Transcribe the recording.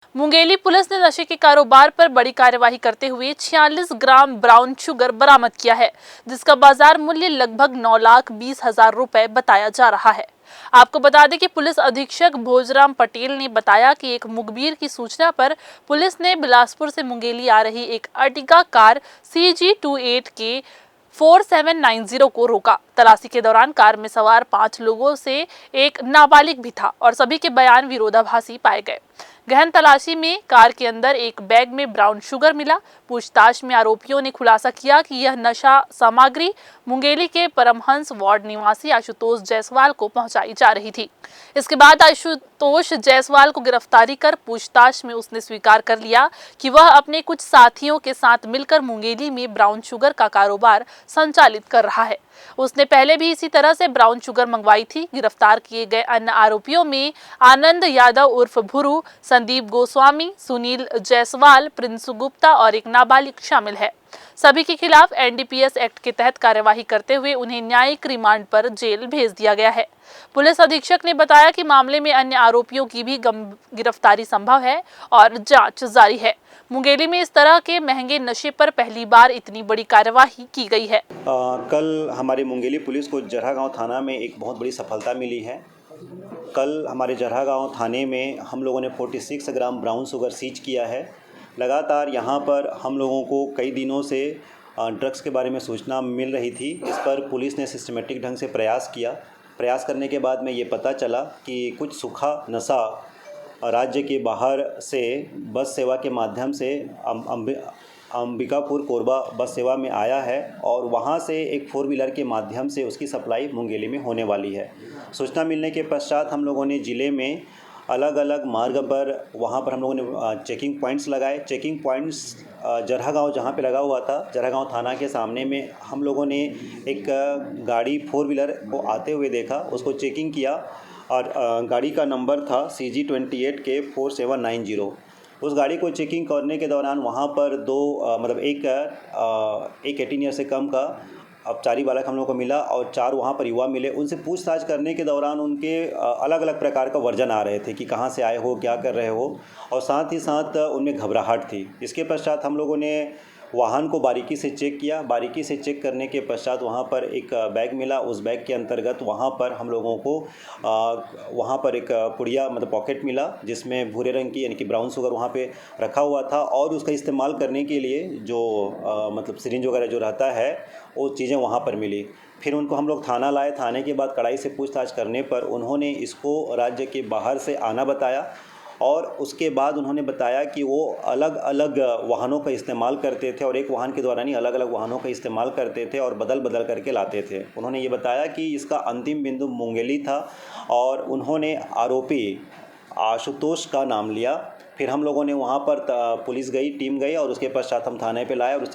Mungeli police ने नशे के कारोबार पर बड़ी कार्यवाही करते हुए 46 ग्राम ब्राउन शुगर बरामद किया है, जिसका बाजार मूल्य लगभग 9,20,000 रुपए बताया जा रहा है। आपको बता दें कि पुलिस अधीक्षक भोजराम पटेल ने बताया कि एक मुखबिर की सूचना पर पुलिस ने बिलासपुर से मुंगेली आ रही एक अर्टिगा कार CG28 के 4790 को रोका। तलाशी के दौरान कार में सवार 5 लोगों से एक नाबालिग भी था और सभी के बयान विरोधाभासी पाए गए। गहन तलाशी में कार के अंदर एक बैग में ब्राउन शुगर मिला। पूछताछ में आरोपियों ने खुलासा किया कि यह नशा सामग्री मुंगेली के परमहंस वार्ड निवासी आशुतोष जायसवाल को पहुंचाई जा रही थी। इसके बाद आशुतोष जायसवाल को गिरफ्तारी कर पूछताछ में उसने स्वीकार कर लिया कि वह अपने कुछ साथियों के साथ मिलकर मुंगेली में ब्राउन शुगर का कारोबार संचालित कर रहा है। उसने पहले भी इसी तरह से ब्राउन शुगर मंगवाई थी। गिरफ्तार किए गए अन्य आरोपियों में आनंद यादव उर्फ भुरू, संदीप गोस्वामी, सुनील जायसवाल, प्रिंसु गुप्ता और एक नाबालिग शामिल है। सभी के खिलाफ NDPS एक्ट के तहत कार्यवाही करते हुए उन्हें न्यायिक रिमांड पर जेल भेज दिया गया है। पुलिस अधीक्षक ने बताया कि मामले में अन्य आरोपियों की भी गिरफ्तारी संभव है और जांच जारी है। मुंगेली में इस तरह के महंगे नशे पर पहली बार इतनी बड़ी कार्यवाही की गई है। कल हमारे मुंगेली पुलिस को जरहा गांव थाना में एक बहुत बड़ी सफलता मिली है। कल हमारे जरहा गांव थाने में हम लोगों ने 46 ग्राम ब्राउन शुगर सीज किया है। लगातार यहां पर हम लोगों को कई दिनों से ड्रग्स के बारे में सूचना मिल रही थी। इस पर पुलिस ने सिस्टमेटिक ढंग से प्रयास किया। प्रयास करने के बाद में ये पता चला कि कुछ सूखा नशा राज्य के बाहर से बस सेवा के माध्यम से अंबिकापुर कोरबा बस सेवा में आया है और वहां से एक 4 व्हीलर के माध्यम से उसकी सप्लाई मुंगेली में होने वाली है। सूचना मिलने के पश्चात हम लोगों ने ज़िले में अलग अलग मार्ग पर वहां पर हम लोगों ने चेकिंग पॉइंट्स लगाए। चेकिंग पॉइंट्स जरहा गाँव जहाँ पे लगा हुआ था, जरहा गाँव थाना के सामने में हम लोगों ने एक गाड़ी 4 व्हीलर को आते हुए देखा, उसको चेकिंग किया और गाड़ी का नंबर था CG28 के 4790। उस गाड़ी को चेकिंग करने के दौरान वहाँ पर एक 18 ईयर से कम का अपचारी बालक हम लोगों को मिला और 4 वहाँ पर युवा मिले। उनसे पूछताछ करने के दौरान उनके अलग अलग प्रकार का वर्जन आ रहे थे कि कहाँ से आए हो, क्या कर रहे हो, और साथ ही साथ उनमें घबराहट थी। इसके पश्चात हम लोगों ने वाहन को बारीकी से चेक किया। बारीकी से चेक करने के पश्चात वहाँ पर एक बैग मिला। उस बैग के अंतर्गत वहाँ पर हम लोगों को वहाँ पर एक पुड़िया पॉकेट मिला, जिसमें भूरे रंग की यानी कि ब्राउन शुगर वहाँ पे रखा हुआ था और उसका इस्तेमाल करने के लिए जो सिरिंज वगैरह जो रहता है वो चीज़ें वहाँ पर मिली। फिर उनको हम लोग थाना लाए। थाने के बाद कड़ाई से पूछताछ करने पर उन्होंने इसको राज्य के बाहर से आना बताया और उसके बाद उन्होंने बताया कि वो अलग अलग वाहनों का इस्तेमाल करते थे और एक वाहन के द्वारा नहीं, अलग अलग वाहनों का इस्तेमाल करते थे और बदल बदल करके लाते थे। उन्होंने ये बताया कि इसका अंतिम बिंदु मुंगेली था और उन्होंने आरोपी आशुतोष का नाम लिया। फिर हम लोगों ने वहाँ पर पुलिस गई, टीम गई और उसके पश्चात हम थाने पे लाए और